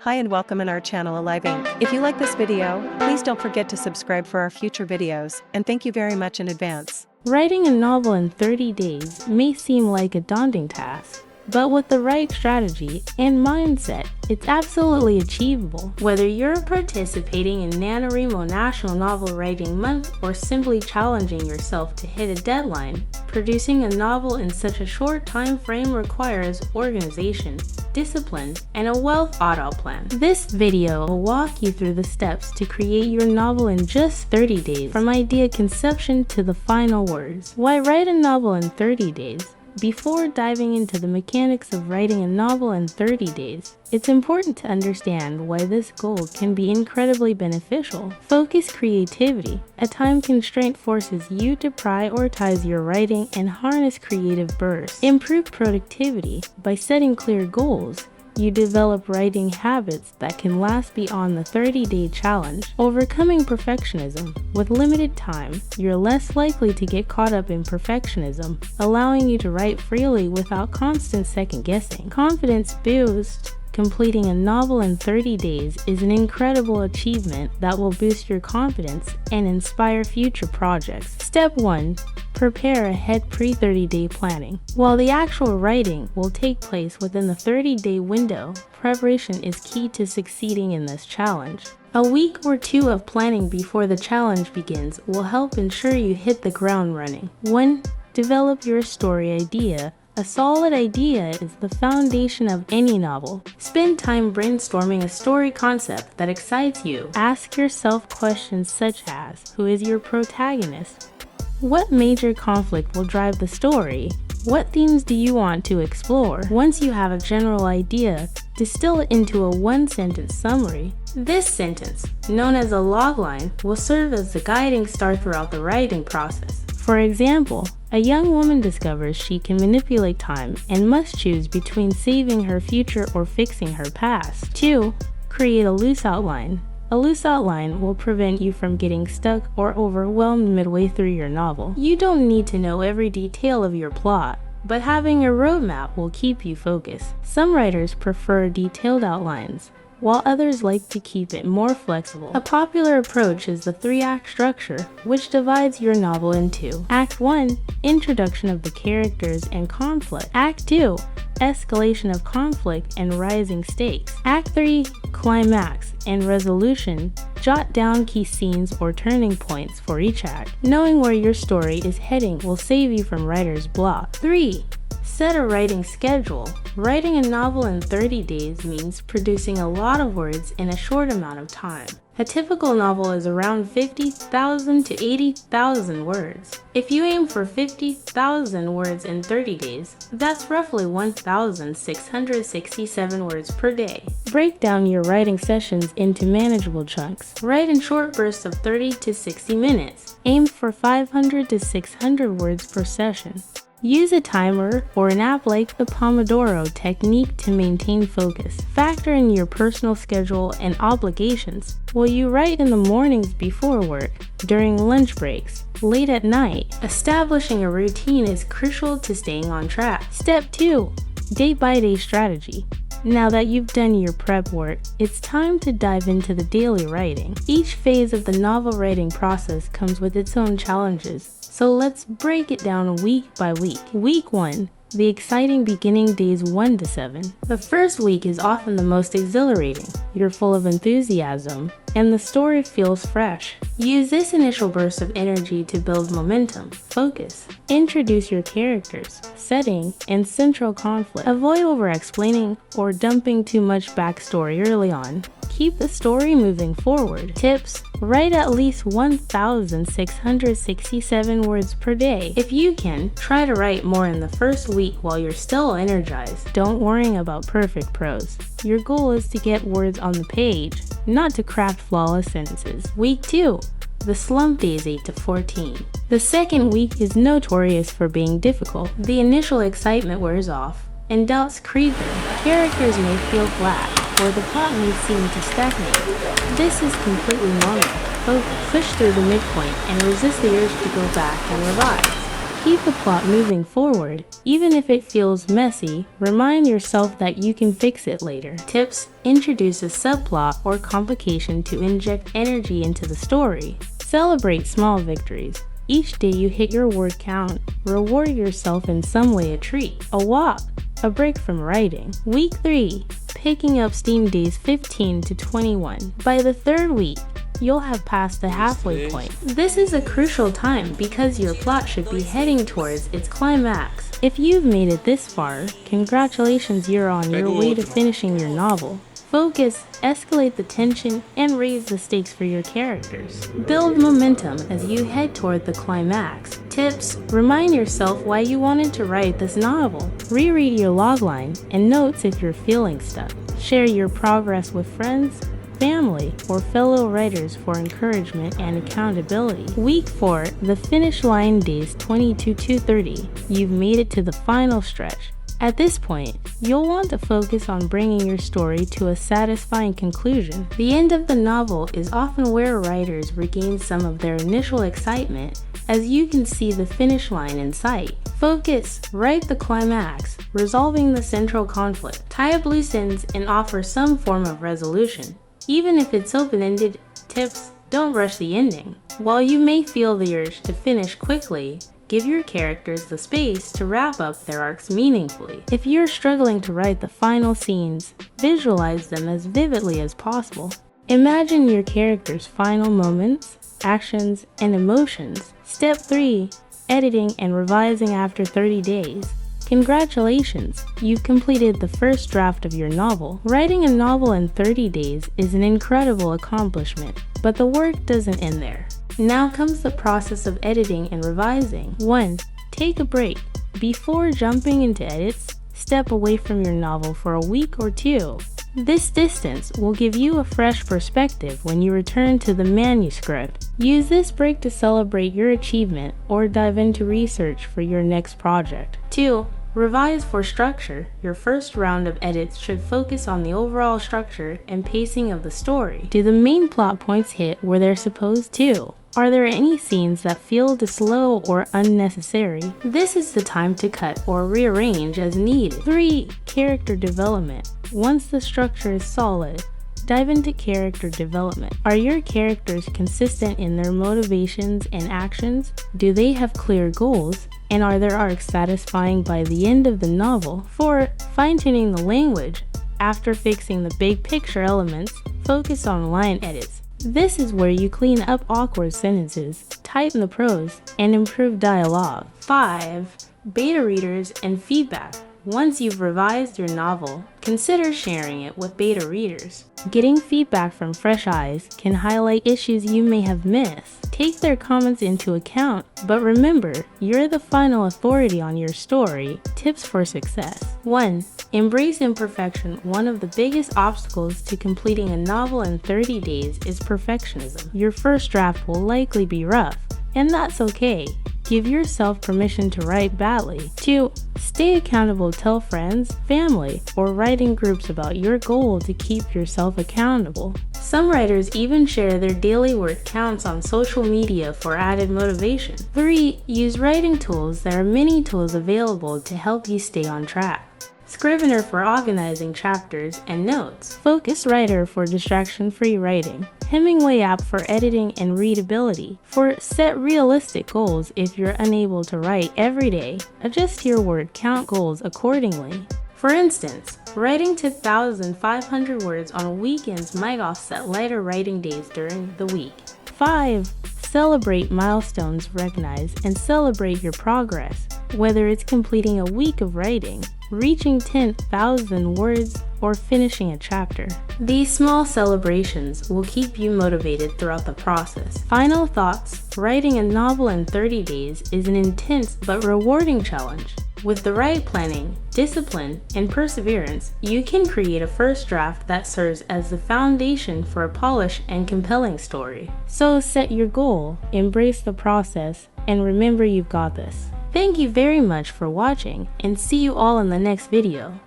Hi and welcome in our channel Alive Inc. If you like this video, please don't forget to subscribe for our future videos, and thank you very much in advance. Writing a novel in 30 days may seem like a daunting task, but with the right strategy and mindset, it's absolutely achievable. Whether you're participating in NaNoWriMo National Novel Writing Month or simply challenging yourself to hit a deadline, producing a novel in such a short time frame requires organization, discipline, and a well-thought-out plan. This video will walk you through the steps to create your novel in just 30 days, from idea conception to the final words. Why write a novel in 30 days? Before diving into the mechanics of writing a novel in 30 days, it's important to understand why this goal can be incredibly beneficial. Focus creativity. A time constraint forces you to prioritize your writing and harness creative bursts. Improve productivity. By setting clear goals, you develop writing habits that can last beyond the 30-day challenge. Overcoming perfectionism. With limited time, you're less likely to get caught up in perfectionism, allowing you to write freely without constant second-guessing. Confidence boost. Completing a novel in 30 days is an incredible achievement that will boost your confidence and inspire future projects. Step 1. Prepare ahead pre-30-day planning. While the actual writing will take place within the 30-day window, preparation is key to succeeding in this challenge. A week or two of planning before the challenge begins will help ensure you hit the ground running. 1. Develop your story idea. A solid idea is the foundation of any novel. Spend time brainstorming a story concept that excites you. Ask yourself questions such as, who is your protagonist? What major conflict will drive the story? What themes do you want to explore? Once you have a general idea, distill it into a one-sentence summary. This sentence, known as a logline, will serve as the guiding star throughout the writing process. For example, a young woman discovers she can manipulate time and must choose between saving her future or fixing her past. 2. Create a loose outline. A loose outline will prevent you from getting stuck or overwhelmed midway through your novel. You don't need to know every detail of your plot, but having a roadmap will keep you focused. Some writers prefer detailed outlines, while others like to keep it more flexible. A popular approach is the 3-act structure, which divides your novel into Act 1, introduction of the characters and conflict. Act 2, escalation of conflict and rising stakes. Act 3, climax and resolution. Jot down key scenes or turning points for each act. Knowing where your story is heading will save you from writer's block. 3. Set a writing schedule. Writing a novel in 30 days means producing a lot of words in a short amount of time. A typical novel is around 50,000 to 80,000 words. If you aim for 50,000 words in 30 days, that's roughly 1,667 words per day. Break down your writing sessions into manageable chunks. Write in short bursts of 30 to 60 minutes. Aim for 500 to 600 words per session. Use a timer or an app like the Pomodoro technique to maintain focus. Factor in your personal schedule and obligations. Will you write in the mornings before work, during lunch breaks, late at night? Establishing a routine is crucial to staying on track. Step 2. Day-by-day strategy. Now that you've done your prep work, it's time to dive into the daily writing. Each phase of the novel writing process comes with its own challenges, so let's break it down week by week. Week 1. The exciting beginning days 1 to 7. The first week is often the most exhilarating. You're full of enthusiasm, and the story feels fresh. Use this initial burst of energy to build momentum. Focus. Introduce your characters, setting, and central conflict. Avoid over-explaining or dumping too much backstory early on. Keep the story moving forward. Tips: write at least 1,667 words per day. If you can, try to write more in the first week while you're still energized. Don't worry about perfect prose. Your goal is to get words on the page, not to craft flawless sentences. Week 2. The slump days 8 to 14. The second week is notorious for being difficult. The initial excitement wears off, and doubts creep in. Characters may feel flat, or the plot may seem to stagnate. This is completely normal. Focus. Push through the midpoint and resist the urge to go back and revise. keep the plot moving forward. Even if it feels messy, remind yourself that you can fix it later. Tips: introduce a subplot or complication to inject energy into the story. Celebrate small victories. Each day you hit your word count, reward yourself in some way: a treat, a walk, a break from writing. Week 3. Picking up steam days 15 to 21. By the 3rd week, you'll have passed the halfway point. This is a crucial time because your plot should be heading towards its climax. If you've made it this far, congratulations, you're on your way to finishing your novel. Focus, escalate the tension, and raise the stakes for your characters. Build momentum as you head toward the climax. Tips: remind yourself why you wanted to write this novel. Reread your logline and notes if you're feeling stuck. Share your progress with friends, family, or fellow writers for encouragement and accountability. Week 4, the finish line days 22 to 30. You've made it to the final stretch. At this point, you'll want to focus on bringing your story to a satisfying conclusion. The end of the novel is often where writers regain some of their initial excitement, as you can see the finish line in sight. Focus, write the climax, resolving the central conflict. Tie up loose ends and offer some form of resolution. Even if it's open-ended. Tips: don't rush the ending. While you may feel the urge to finish quickly, give your characters the space to wrap up their arcs meaningfully. If you're struggling to write the final scenes, visualize them as vividly as possible. Imagine your characters' final moments, actions, and emotions. Step 3. Editing and revising after 30 days. Congratulations, you've completed the first draft of your novel. Writing a novel in 30 days is an incredible accomplishment, but the work doesn't end there. Now comes the process of editing and revising. 1. Take a break. Before jumping into edits, step away from your novel for a week or 2. This distance will give you a fresh perspective when you return to the manuscript. Use this break to celebrate your achievement or dive into research for your next project. 2. Revise for structure. Your first round of edits should focus on the overall structure and pacing of the story. Do the main plot points hit where they're supposed to? Are there any scenes that feel slow or unnecessary? This is the time to cut or rearrange as needed. 3. Character development. Once the structure is solid, dive into character development. Are your characters consistent in their motivations and actions? Do they have clear goals? And are their arcs satisfying by the end of the novel? 4. Fine-tuning the language. After fixing the big picture elements, focus on line edits. This is where you clean up awkward sentences, tighten the prose, and improve dialogue. 5. Beta readers and feedback. Once you've revised your novel, consider sharing it with beta readers. Getting feedback from fresh eyes can highlight issues you may have missed. Take their comments into account, but remember, you're the final authority on your story. Tips for success. 1. Embrace imperfection. One of the biggest obstacles to completing a novel in 30 days is perfectionism. Your first draft will likely be rough, and that's okay. Give yourself permission to write badly. 2. Stay accountable. Tell friends, family, or writing groups about your goal to keep yourself accountable. Some writers even share their daily word counts on social media for added motivation. 3. Use writing tools. There are many tools available to help you stay on track. Scrivener for organizing chapters and notes. Focus Writer for distraction-free writing. Hemingway app for editing and readability. Set realistic goals. If you're unable to write every day, adjust your word count goals accordingly. For instance, writing to 1,500 words on weekends might offset lighter writing days during the week. 5. Celebrate milestones. Recognize and celebrate your progress, whether it's completing a week of writing, reaching 10,000 words, or finishing a chapter. These small celebrations will keep you motivated throughout the process. Final thoughts. Writing a novel in 30 days is an intense but rewarding challenge. With the right planning, discipline, and perseverance, you can create a first draft that serves as the foundation for a polished and compelling story. So set your goal, embrace the process, and remember you've got this. Thank you very much for watching, and see you all in the next video.